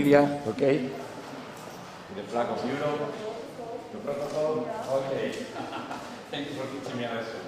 media, okay? With the flag of Europe, the protocol, okay. Thank you for teaching me a lesson.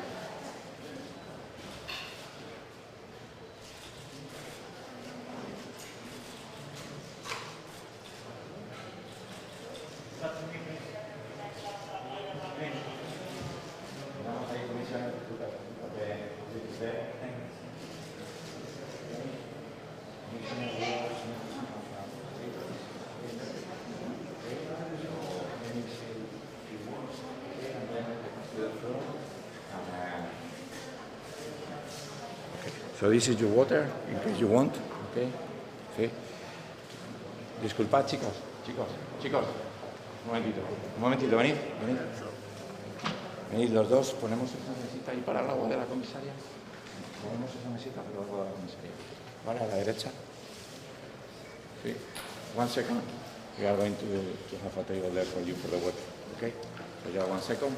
So this is your water, in case you want, okay? Sí. Disculpad, chicos, un momentito, venid. Venid los dos, ponemos esa mesita ahí para el agua de la comisaria. Ponemos esa mesita para el agua de la comisaria. Vale, a la derecha. Sí. 1 second. We are going to have a table there for you for the water, okay? So ya 1 second.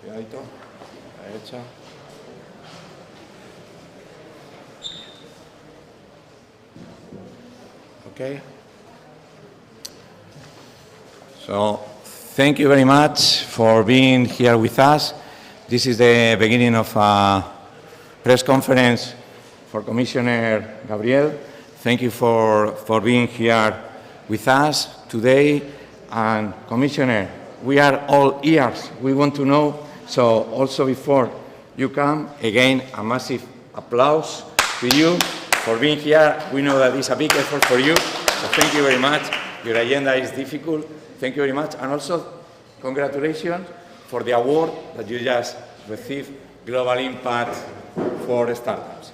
Cuidadito, a la derecha. Okay. So, thank you very much for being here with us. This is the beginning of a press conference for Commissioner Gabriel. Thank you for being here with us today. And Commissioner, we are all ears. We want to know. So also before you come, again, a massive applause to you for being here. We know that it's a big effort for you, so thank you very much. Your agenda is difficult. Thank you very much. And also, congratulations for the award that you just received, Global Impact for Startups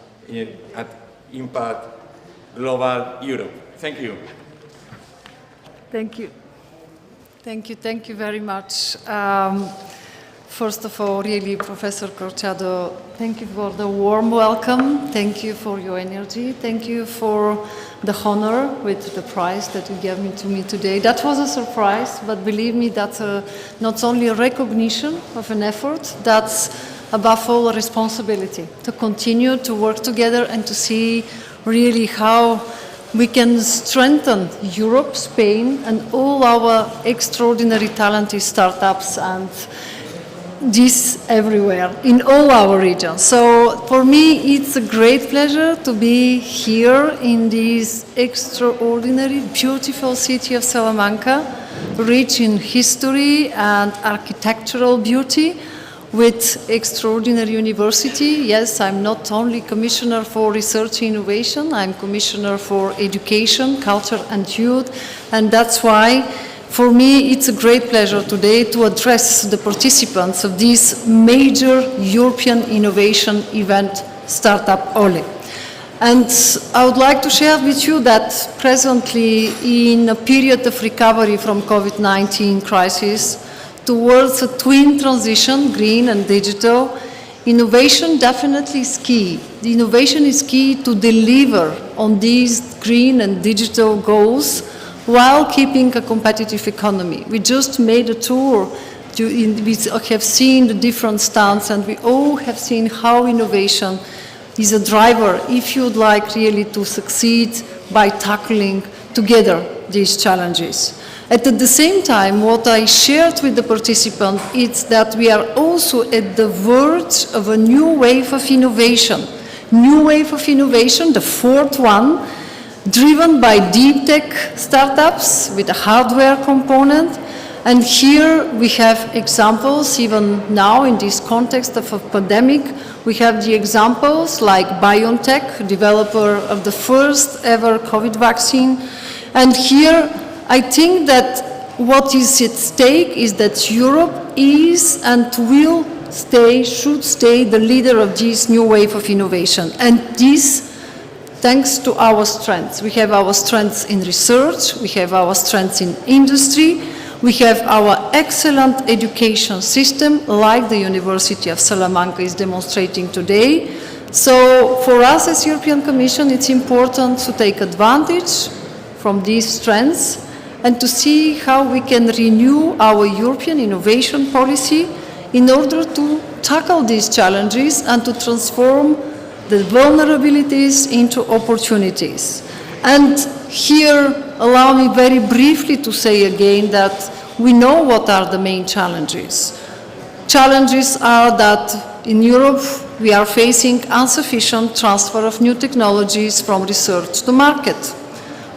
at Impact Global Europe. Thank you. Thank you. Thank you very much. First of all, really, Professor Corchado, thank you for the warm welcome. Thank you for your energy. Thank you for the honor with the prize that you gave to me today. That was a surprise, but believe me, that's not only a recognition of an effort, that's above all a responsibility to continue to work together and to see really how we can strengthen Europe, Spain, and all our extraordinary talented startups and this everywhere, in all our regions. So for me, it's a great pleasure to be here in this extraordinary, beautiful city of Salamanca, rich in history and architectural beauty, with extraordinary university. Yes, I'm not only Commissioner for Research and Innovation, I'm Commissioner for Education, Culture and Youth, and that's why for me, it's a great pleasure today to address the participants of this major European innovation event, Startup Olé. And I would like to share with you that presently, in a period of recovery from COVID-19 crisis towards a twin transition, green and digital, innovation definitely is key. The innovation is key to deliver on these green and digital goals while keeping a competitive economy. We just made a tour, we have seen the different stands, and we all have seen how innovation is a driver if you would like really to succeed by tackling together these challenges. At the same time, what I shared with the participants is that we are also at the verge of a new wave of innovation. New wave of innovation, the fourth one, driven by deep tech startups with a hardware component. And here we have examples, even now in this context of a pandemic, we have the examples like BioNTech, developer of the first ever COVID vaccine. And here I think that what is at stake is that Europe is and will stay, should stay the leader of this new wave of innovation. And this thanks to our strengths. We have our strengths in research, we have our strengths in industry, we have our excellent education system, like the University of Salamanca is demonstrating today. So for us as European Commission, it's important to take advantage from these strengths and to see how we can renew our European innovation policy in order to tackle these challenges and to transform the vulnerabilities into opportunities. And here, allow me very briefly to say again that we know what are the main challenges. Challenges are that in Europe we are facing insufficient transfer of new technologies from research to market.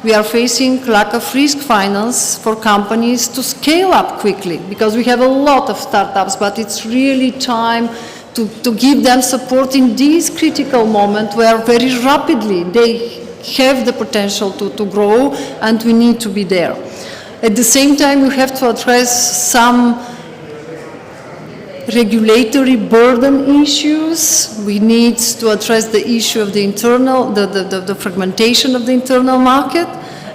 We are facing lack of risk finance for companies to scale up quickly, because we have a lot of startups, but it's really time to give them support in this critical moment where very rapidly they have the potential to grow, and we need to be there. At the same time, we have to address some regulatory burden issues. We need to address the issue of the internal, the fragmentation of the internal market.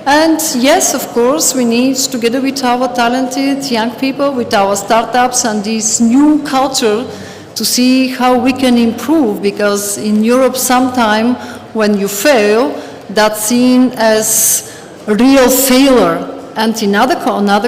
And yes, of course, we need, together with our talented young people, with our startups and this new culture, to see how we can improve, because in Europe, sometimes when you fail, that's seen as a real failure. And in other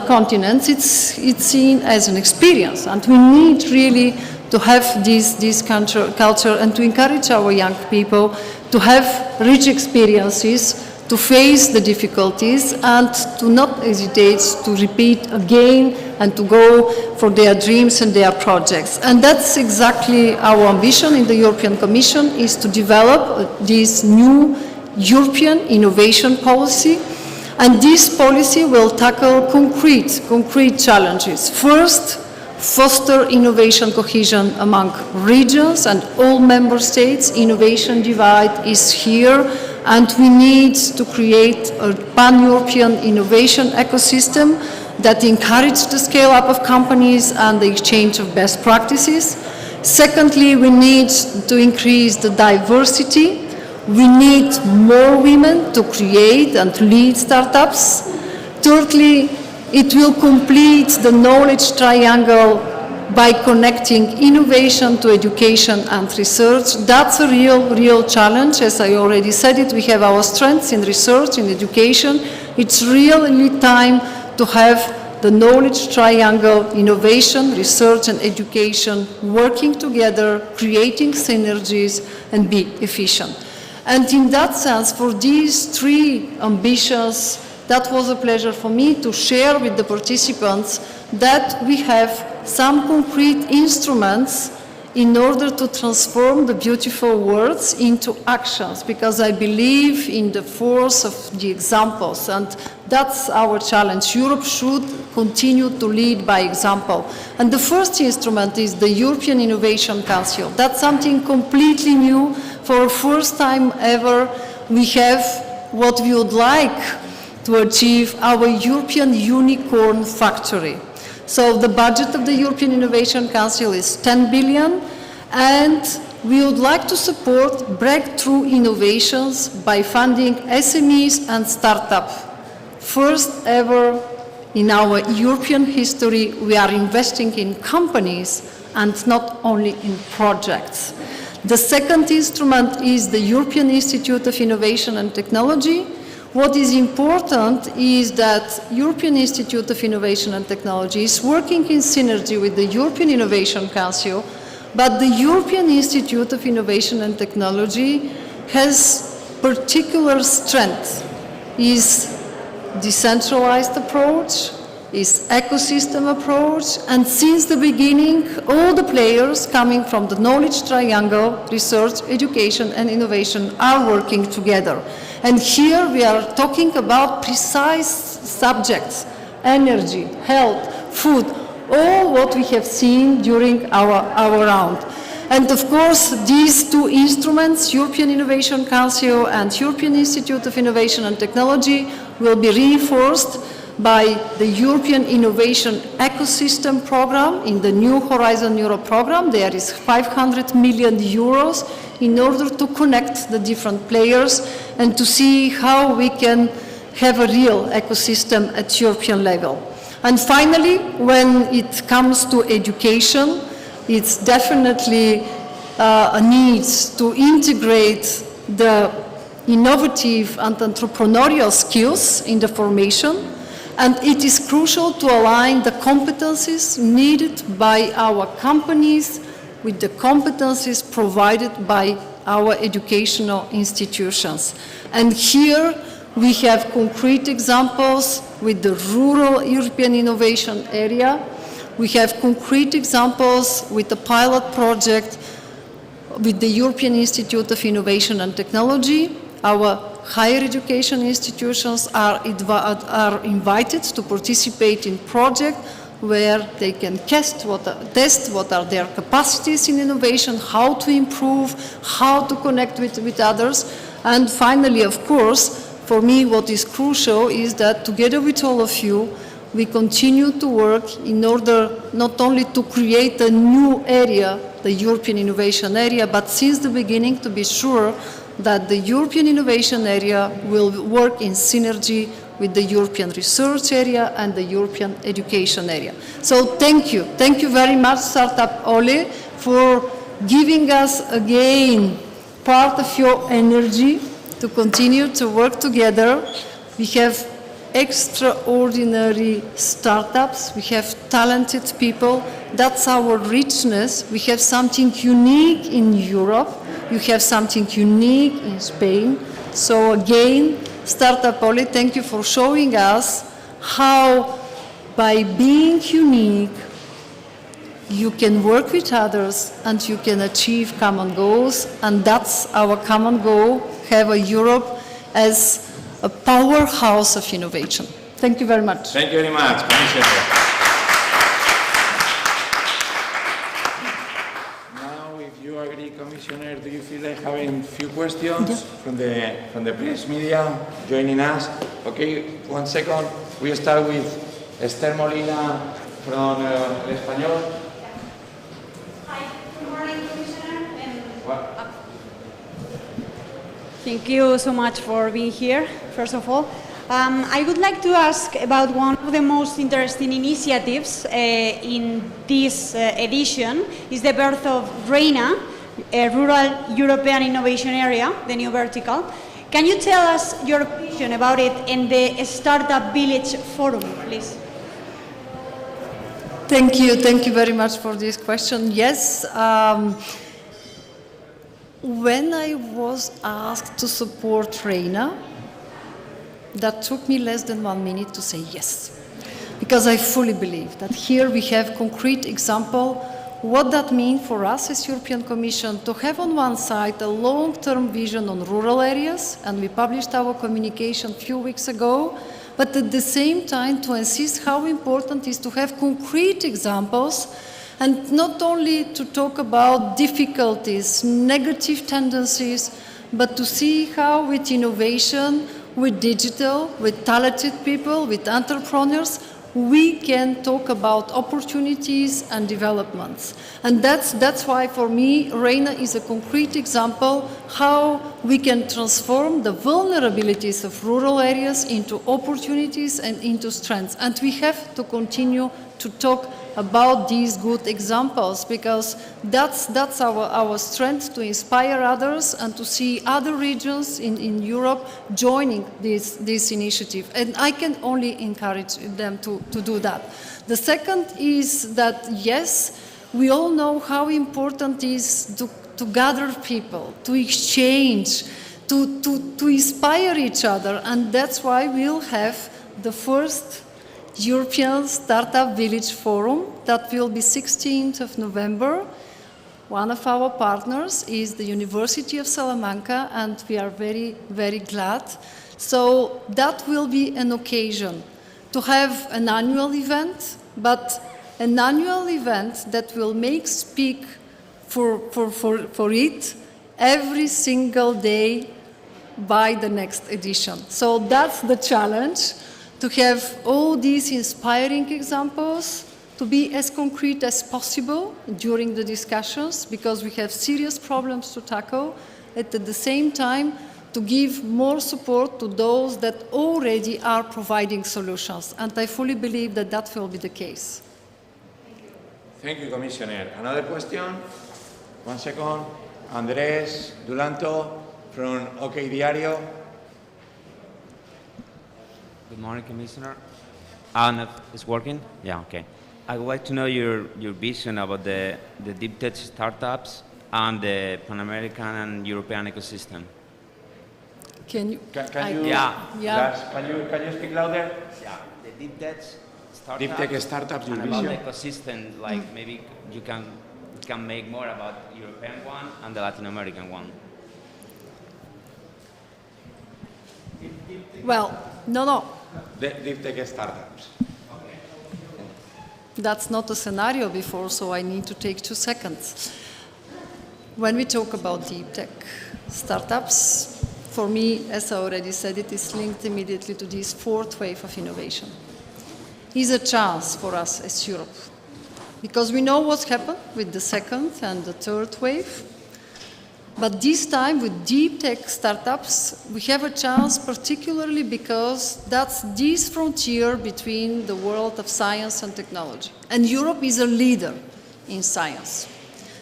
continents, it's seen as an experience. And we need really to have this culture and to encourage our young people to have rich experiences, to face the difficulties, and to not hesitate to repeat again and to go for their dreams and their projects. And that's exactly our ambition in the European Commission, is to develop this new European innovation policy. And this policy will tackle concrete challenges. First, foster innovation cohesion among regions and all member states. Innovation divide is here, and we need to create a pan-European innovation ecosystem that encourages the scale-up of companies and the exchange of best practices. Secondly, we need to increase the diversity. We need more women to create and lead startups. Thirdly, it will complete the knowledge triangle by connecting innovation to education and research. That's a real challenge. As I already said it, we have our strengths in research, in education. It's really time to have the knowledge triangle, innovation, research, and education working together, creating synergies, and be efficient. And in that sense, for these three ambitions, that was a pleasure for me to share with the participants that we have some concrete instruments in order to transform the beautiful words into actions, because I believe in the force of the examples, and that's our challenge. Europe should continue to lead by example. And the first instrument is the European Innovation Council. That's something completely new. For the first time ever, we have what we would like to achieve, our European Unicorn Factory. So the budget of the European Innovation Council is 10 billion, and we would like to support breakthrough innovations by funding SMEs and startups. First ever in our European history, we are investing in companies and not only in projects. The second instrument is the European Institute of Innovation and Technology. What is important is that European Institute of Innovation and Technology is working in synergy with the European Innovation Council, but the European Institute of Innovation and Technology has particular strength, is decentralized approach, is ecosystem approach, and since the beginning, all the players coming from the knowledge triangle, research, education, and innovation are working together. And here we are talking about precise subjects: energy, health, food, all what we have seen during our round. And of course, these two instruments, European Innovation Council and European Institute of Innovation and Technology, will be reinforced by the European Innovation Ecosystem Program. In the new Horizon Europe program, there is 500 million euros in order to connect the different players and to see how we can have a real ecosystem at European level. And finally, when it comes to education, it's definitely a need to integrate the innovative and entrepreneurial skills in the formation. And it is crucial to align the competencies needed by our companies with the competencies provided by our educational institutions. And here We have concrete examples with the Rural European Innovation Area. We have concrete examples with the pilot project with the European Institute of Innovation and Technology. Our higher education institutions are invited to participate in projects where they can test what are their capacities in innovation, how to improve, how to connect with others. And finally, of course, for me what is crucial is that together with all of you, we continue to work in order not only to create a new area, the European Innovation Area, but since the beginning to be sure that the European Innovation Area will work in synergy with the European Research Area and the European Education Area. So thank you. Thank you very much, Startup Olé, for giving us again part of your energy to continue to work together. We have extraordinary startups, we have talented people. That's our richness. We have something unique in Europe. You have something unique in Spain. So again, Startup Olé, thank you for showing us how by being unique, you can work with others and you can achieve common goals. And that's our common goal, have a Europe as a powerhouse of innovation. Thank you very much. Thank you very much, Commissioner. Now, if you agree, Commissioner, do you feel like having a few questions from the press media joining us? Okay, 1 second. We start with Esther Molina from El Español. Hi, good morning, Commissioner. What? Thank you so much for being here, first of all. I would like to ask about one of the most interesting initiatives in this edition is the birth of REINA, a Rural European Innovation Area, the new vertical. Can you tell us your opinion about it in the Startup Village Forum, please? Thank you very much for this question. Yes, when I was asked to support REINA, that took me less than 1 minute to say yes, because I fully believe that here we have concrete example what that means for us as European Commission to have on one side a long-term vision on rural areas, and we published our communication a few weeks ago, but at the same time to insist how important it is to have concrete examples and not only to talk about difficulties, negative tendencies, but to see how with innovation, with digital, with talented people, with entrepreneurs, we can talk about opportunities and developments. And that's why for me, REINA is a concrete example how we can transform the vulnerabilities of rural areas into opportunities and into strengths. And we have to continue to talk about these good examples, because that's our strength to inspire others and to see other regions in Europe joining this initiative. And I can only encourage them to do that. The second is that, yes, we all know how important it is to gather people, to exchange, to inspire each other, and that's why we'll have the first European Startup Village Forum that will be 16th of November. One of our partners is the University of Salamanca, and we are very, very glad. So that will be an occasion to have an annual event, but an annual event that will make speak for it every single day by the next edition. So that's the challenge, to have all these inspiring examples, to be as concrete as possible during the discussions, because we have serious problems to tackle, and at the same time to give more support to those that already are providing solutions. And I fully believe that that will be the case. Thank you, Commissioner. Another question? 1 second. Andrés Dulanto from OK Diario. Good morning, Commissioner. I don't know if it's working. Yeah, okay. I would like to know your vision about the deep tech startups and the Pan-American and European ecosystem. Can you? Can you? Yeah. Lars, can you speak louder? Yeah, the deep tech startups. Deep tech startups, your and about the vision. ecosystem, like maybe you can make more about European one and the Latin American one. Well, no. The deep tech startups. That's not a scenario before, so I need to take 2 seconds. When we talk about deep tech startups, for me, as I already said, it is linked immediately to this fourth wave of innovation. It's a chance for us as Europe, because we know what's happened with the second and the third wave. But this time with deep tech startups, we have a chance particularly because that's this frontier between the world of science and technology. And Europe is a leader in science.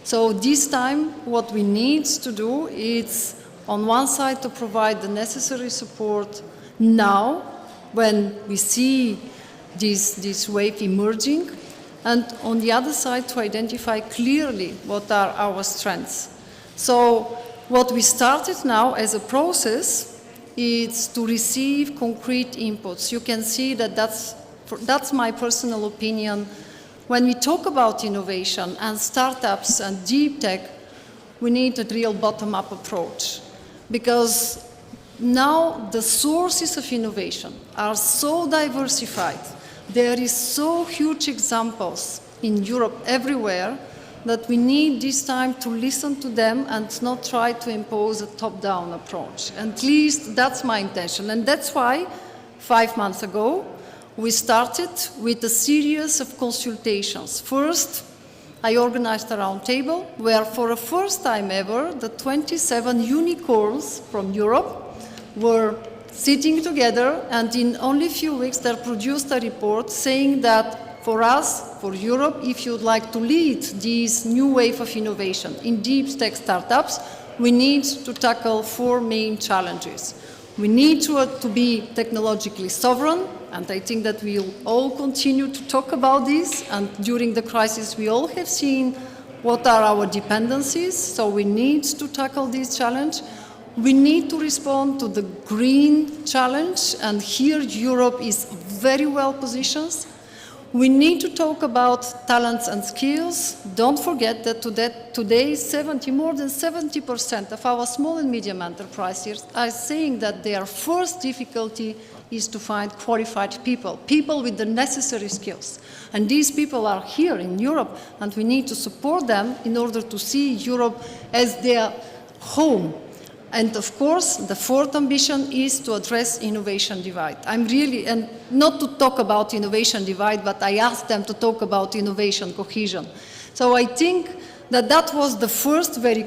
So this time what we need to do is on one side to provide the necessary support now when we see this wave emerging, and on the other side to identify clearly what are our strengths. So what we started now as a process is to receive concrete inputs. You can see that that's my personal opinion. When we talk about innovation and startups and deep tech, we need a real bottom-up approach, because now the sources of innovation are so diversified. There is so huge examples in Europe everywhere that we need this time to listen to them and not try to impose a top-down approach. At least that's my intention. And that's why 5 months ago, we started with a series of consultations. First, I organized a roundtable where for the first time ever, the 27 unicorns from Europe were sitting together, and in only a few weeks they produced a report saying that for us, for Europe, if you'd like to lead this new wave of innovation in deep tech startups, we need to tackle 4 main challenges. We need to be technologically sovereign, and I think that we'll all continue to talk about this, and during the crisis we all have seen what are our dependencies, so we need to tackle this challenge. We need to respond to the green challenge, and here Europe is very well positioned. We need to talk about talents and skills. Don't forget that today more than 70% of our small and medium enterprises are saying that their first difficulty is to find qualified people with the necessary skills. And these people are here in Europe, and we need to support them in order to see Europe as their home. And of course, the fourth ambition is to address innovation divide. And not to talk about innovation divide, but I asked them to talk about innovation cohesion. So I think that was the first very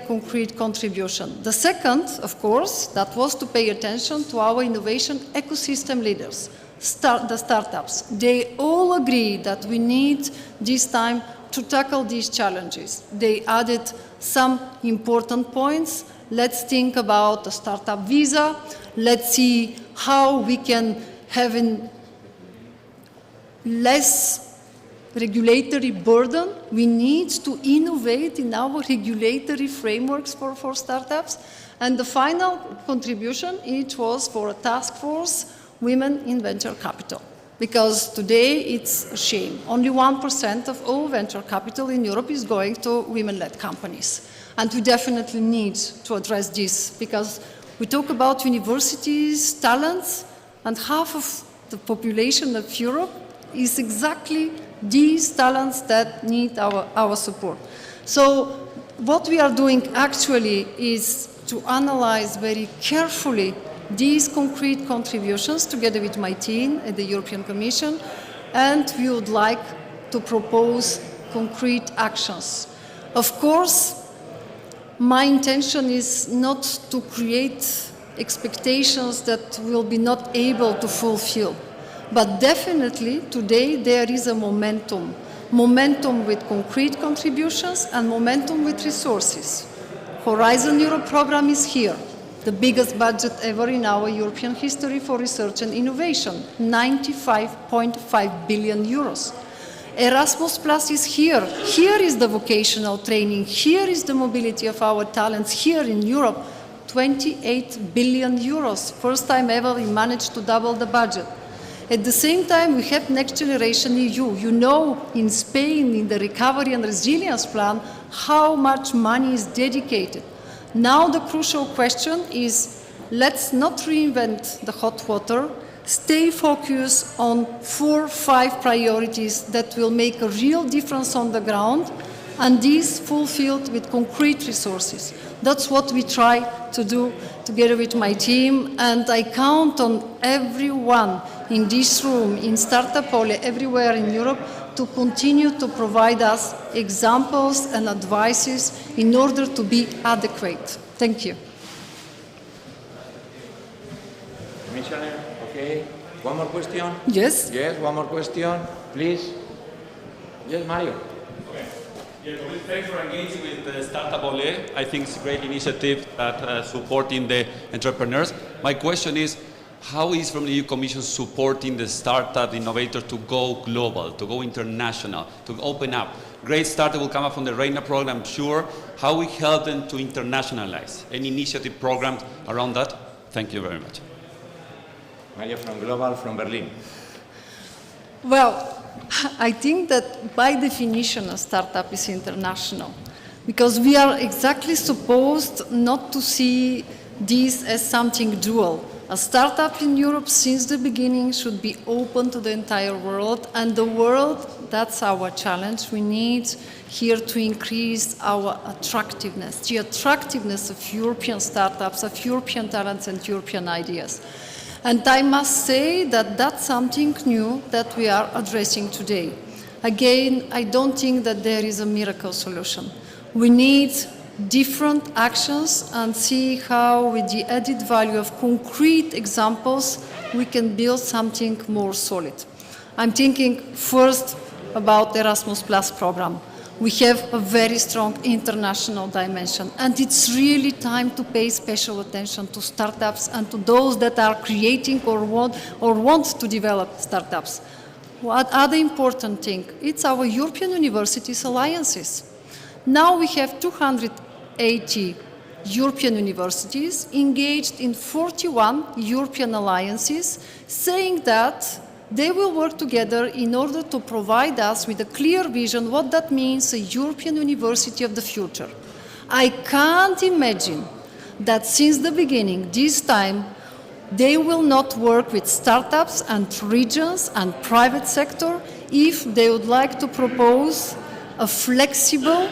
concrete contribution. The second, of course, that was to pay attention to our innovation ecosystem leaders, the startups. They all agree that we need this time to tackle these challenges. They added some important points. Let's think about a startup visa. Let's see how we can have less regulatory burden. We need to innovate in our regulatory frameworks for startups. And the final contribution, it was for a task force, Women in Venture Capital. Because today it's a shame. Only 1% of all venture capital in Europe is going to women-led companies. And we definitely need to address this, because we talk about universities, talents, and half of the population of Europe is exactly these talents that need our support. So what we are doing actually is to analyze very carefully these concrete contributions together with my team at the European Commission, and we would like to propose concrete actions. Of course, my intention is not to create expectations that we'll be not able to fulfill. But definitely today there is a momentum with concrete contributions and momentum with resources. Horizon Europe program is here, the biggest budget ever in our European history for research and innovation, 95.5 billion euros. Erasmus Plus is here. Here is the vocational training. Here is the mobility of our talents here in Europe 28 billion euros. First time ever we managed to double the budget. At the same time, we have Next Generation EU. You know, in Spain, in the Recovery and Resilience Plan, how much money is dedicated. Now the crucial question is, let's not reinvent the hot water. Stay focused on 4 or 5 priorities that will make a real difference on the ground, and these fulfilled with concrete resources. That's what we try to do together with my team, and I count on everyone in this room, in Startup Olé, everywhere in Europe, to continue to provide us examples and advices in order to be adequate. Thank you. Commissioner, okay. One more question? Yes? Yes, one more question, please. Yes, Mario. Yeah, well, thanks for engaging with the Startup Olé. I think it's a great initiative that supporting the entrepreneurs. My question is, how is from the EU Commission supporting the startup innovators to go global, to go international, to open up? Great startup will come up from the Reina program, I'm sure. How we help them to internationalize? Any initiative programs around that? Thank you very much. Mariya from Global, from Berlin. Well, I think that by definition a startup is international, because we are exactly supposed not to see this as something dual. A startup in Europe since the beginning should be open to the entire world, and the world, that's our challenge. We need here to increase our attractiveness, the attractiveness of European startups, of European talents and European ideas. And I must say that that's something new that we are addressing today. Again, I don't think that there is a miracle solution. We need different actions and see how, with the added value of concrete examples, we can build something more solid. I'm thinking first about the Erasmus Plus program. We have a very strong international dimension, and it's really time to pay special attention to startups and to those that are creating or want to develop startups. What other important thing? It's our European universities alliances. Now we have 280 European universities engaged in 41 European alliances, saying that they will work together in order to provide us with a clear vision what that means, a European university of the future. I can't imagine that since the beginning, this time, they will not work with startups and regions and private sector if they would like to propose a flexible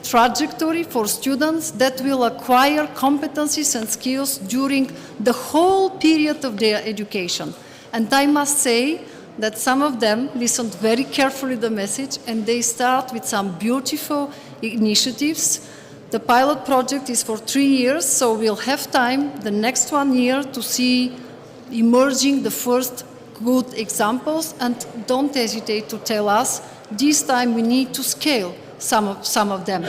trajectory for students that will acquire competencies and skills during the whole period of their education. And I must say that some of them listened very carefully to the message, and they start with some beautiful initiatives. The pilot project is for 3 years, so we'll have time the next 1 year to see emerging the first good examples, and don't hesitate to tell us. This time we need to scale some of them.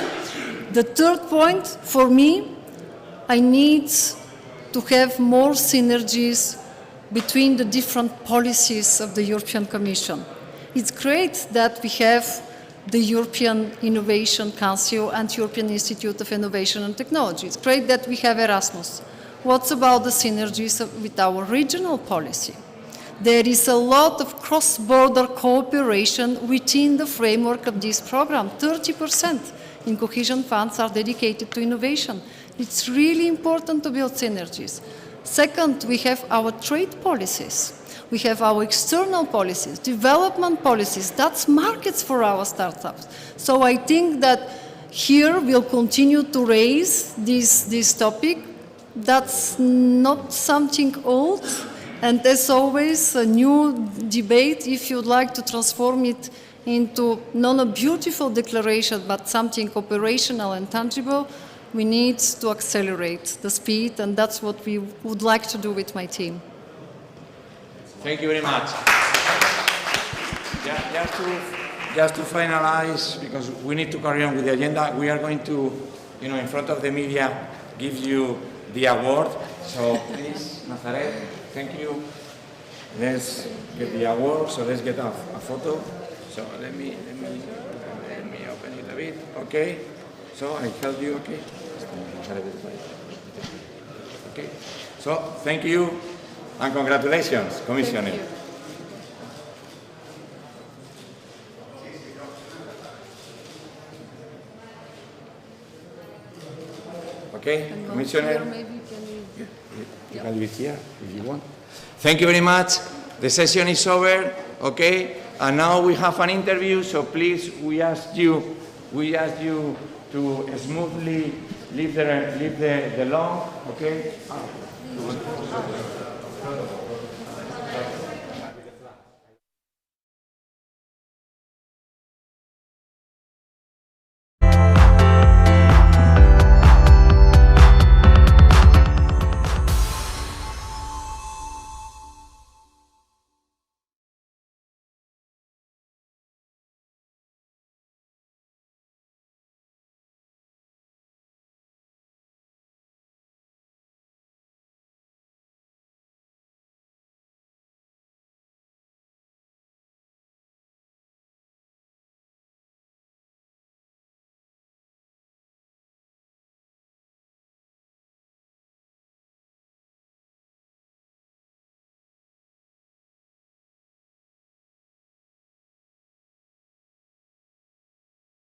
The third point, for me, I need to have more synergies between the different policies of the European Commission. It's great that we have the European Innovation Council and European Institute of Innovation and Technology. It's great that we have Erasmus. What about the synergies with our regional policy? There is a lot of cross-border cooperation within the framework of this program. 30% in cohesion funds are dedicated to innovation. It's really important to build synergies. Second, we have our trade policies. We have our external policies, development policies. That's markets for our startups. So I think that here we'll continue to raise this topic. That's not something old. And as always, a new debate, if you'd like to transform it into not a beautiful declaration, but something operational and tangible, we need to accelerate the speed, and that's what we would like to do with my team. Thank you very much. Just to finalize, because we need to carry on with the agenda, we are going to, in front of the media, give you the award. So please, Nazaret, thank you. Let's get the award. So let's get a photo. So let me open it a bit. Okay. So I help you. Okay. Okay. So thank you and congratulations, Commissioner. Thank you. Okay, And Commissioner. here maybe can we... You can do it here if you want. Thank you very much. The session is over, okay? And now we have an interview, so please, we ask you to smoothly leave the lawn, okay?